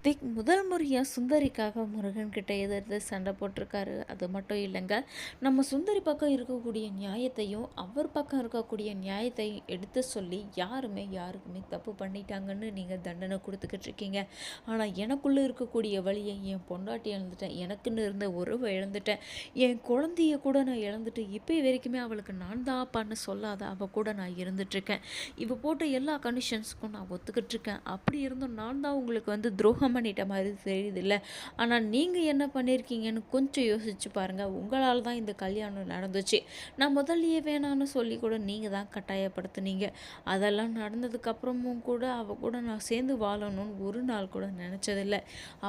கார்த்திக் முதல் முறையாக சுந்தரிக்காக முருகன்கிட்ட எதிர்த்து சண்டை போட்டிருக்காரு. அது மட்டும் இல்லைங்க, நம்ம சுந்தரி பக்கம் இருக்கக்கூடிய நியாயத்தையும் அவர் பக்கம் இருக்கக்கூடிய நியாயத்தையும் எடுத்து சொல்லி யாருக்குமே தப்பு பண்ணிட்டாங்கன்னு நீங்கள் தண்டனை கொடுத்துக்கிட்டு இருக்கீங்க. ஆனால் எனக்குள்ளே இருக்கக்கூடிய வழியை என் பொண்டாட்டி இழந்துட்டேன், எனக்குன்னு இருந்த உறவை இழந்துட்டேன், என் குழந்தைய கூட நான் இழந்துட்டு இப்போ வரைக்குமே அவளுக்கு நான் தான் அப்பான்னு சொல்லாத அவள் கூட நான் இருந்துகிட்ருக்கேன். இவ போட்ட எல்லா கண்டிஷன்ஸுக்கும் நான் ஒத்துக்கிட்டு இருக்கேன். அப்படி இருந்தும் நான் தான் உங்களுக்கு துரோகம் பண்ணிட்ட மாதிரி தெரியுதுல்ல. ஆனால் நீங்கள் என்ன பண்ணியிருக்கீங்கன்னு கொஞ்சம் யோசிச்சு பாருங்கள். உங்களால் தான் இந்த கல்யாணம் நடந்துச்சு. நான் முதல்லையே வேணான்னு சொல்லி கூட நீங்கள் தான் கட்டாயப்படுத்துனீங்க. அதெல்லாம் நடந்ததுக்கப்புறமும் கூட அவள் கூட நான் சேர்ந்து வாழணும்னு ஒரு நாள் கூட நினச்சதில்லை.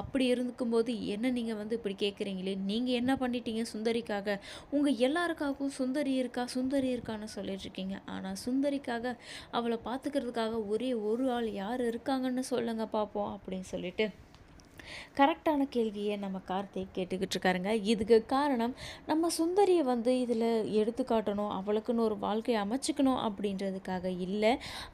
அப்படி இருக்கும்போது என்ன நீங்கள் இப்படி கேட்குறீங்களே, நீங்கள் என்ன பண்ணிட்டீங்க சுந்தரிக்காக? உங்கள் எல்லாருக்காகவும் சுந்தரி இருக்கான்னு சொல்லிட்டு இருக்கீங்க. ஆனால் சுந்தரிக்காக அவளை பார்த்துக்கிறதுக்காக ஒரே ஒரு ஆள் யார் இருக்காங்கன்னு சொல்லுங்க பார்ப்போம் அப்படின்னு சொல்லிட்டு கரெக்டான கேள்வியை நம்ம கார்த்திக் கேட்டுக்கிட்டு இருக்காருங்க. இதுக்கு காரணம் நம்ம சுந்தரியை இதில் எடுத்துக்காட்டணும், அவளுக்குன்னு ஒரு வாழ்க்கையை அமைச்சிக்கணும் அப்படின்றதுக்காக இல்லை.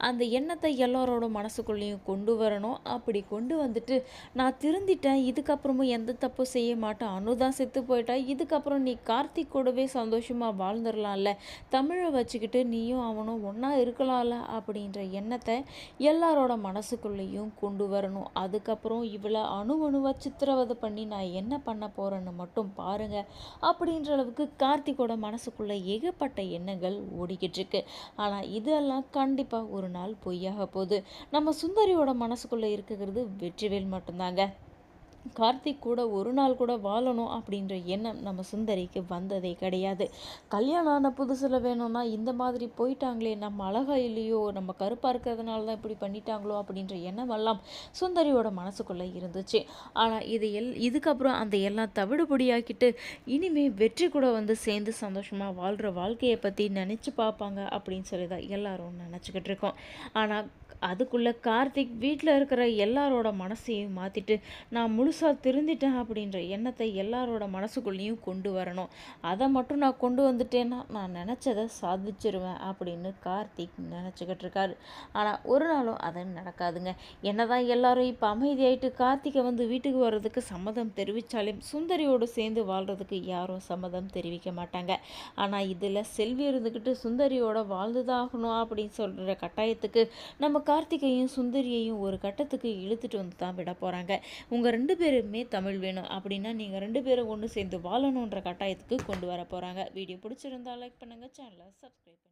அந்த எண்ணத்தை எல்லாரோட மனசுக்குள்ளேயும் கொண்டு வரணும். அப்படி கொண்டு வந்துட்டு நான் திருந்திட்டேன், இதுக்கப்புறமும் எந்த தப்பும் செய்ய மாட்டேன், அனுதான் செத்து போயிட்டா, இதுக்கப்புறம் நீ கார்த்திக் கூடவே சந்தோஷமாக வாழ்ந்துடலாம்ல, தமிழை வச்சுக்கிட்டு நீயும் அவனும் ஒன்றா இருக்கலாம்ல அப்படின்ற எண்ணத்தை எல்லாரோட மனசுக்குள்ளேயும் கொண்டு வரணும். அதுக்கப்புறம் இவளை அணுவா சித்திரவதை பண்ணி நான் என்ன பண்ண போகிறேன்னு மட்டும் பாருங்கள் அப்படின்ற அளவுக்கு கார்த்திகோட மனசுக்குள்ளே ஏகப்பட்ட எண்ணங்கள் ஓடிக்கிட்டு இருக்கு. ஆனால் இதெல்லாம் கண்டிப்பாக ஒரு நாள் பொய்யாக போகுது. நம்ம சுந்தரியோட மனசுக்குள்ளே இருக்கிறது வெற்றிவேல் மட்டும்தாங்க. கார்த்திக் கூட ஒரு நாள் கூட வாழணும் அப்படின்ற எண்ணம் நம்ம சுந்தரிக்கு வந்ததே கிடையாது. கல்யாணம் ஆன புதுசில் வேணும்னா இந்த மாதிரி போயிட்டாங்களே, நம்ம அழகா இல்லையோ, நம்ம கருப்பாக இருக்கிறதுனால தான் இப்படி பண்ணிட்டாங்களோ அப்படின்ற எண்ணமெல்லாம் சுந்தரியோட மனசுக்குள்ளே இருந்துச்சு. ஆனால் இதுக்கப்புறம் அந்த எல்லாம் தவிடுபடியாக்கிட்டு இனிமே வெற்றி கூட சேர்ந்து சந்தோஷமாக வாழ்கிற வாழ்க்கையை பற்றி நினச்சி பார்ப்பாங்க அப்படின்னு சொல்லி தான் எல்லாரும் நினச்சிக்கிட்டு இருக்கோம். ஆனால் அதுக்குள்ளே கார்த்திக் வீட்டில் இருக்கிற எல்லாரோட மனசையும் மாற்றிட்டு நான் முழுசாக திருந்திட்டேன் அப்படின்ற எண்ணத்தை எல்லாரோட மனசுக்குள்ளேயும் கொண்டு வரணும். அதை மட்டும் நான் கொண்டு வந்துட்டேன்னா நான் நினச்சதை சாதிச்சிருவேன் அப்படின்னு கார்த்திக் நினச்சிக்கிட்டு இருக்காரு. ஆனால் ஒரு நாளும் அது நடக்காதுங்க. என்னதான் எல்லாரும் இப்போ அமைதியாயிட்டு கார்த்திகை வீட்டுக்கு வர்றதுக்கு சம்மதம் தெரிவித்தாலும் சுந்தரியோடு சேர்ந்து வாழ்கிறதுக்கு யாரும் சம்மதம் தெரிவிக்க மாட்டாங்க. ஆனால் இதில் செல்வி இருந்துக்கிட்டு சுந்தரியோட வாழ்ந்துதாகணும் அப்படின்னு சொல்கிற கட்டாயத்துக்கு நம்ம கார்த்திகையும் சுந்தரியையும் ஒரு கட்டத்துக்கு இழுத்துட்டு தான் விட போகிறாங்க. உங்கள் 2 பேருமே தமிழ் வேணும் அப்படின்னா நீங்கள் 2 பேரும் ஒன்று சேர்ந்து வாழணுன்ற கட்டாயத்துக்கு கொண்டு வர போகிறாங்க. வீடியோ பிடிச்சிருந்தா லைக் பண்ணுங்கள், சேனலை சப்ஸ்கிரைப் பண்ணுங்கள்.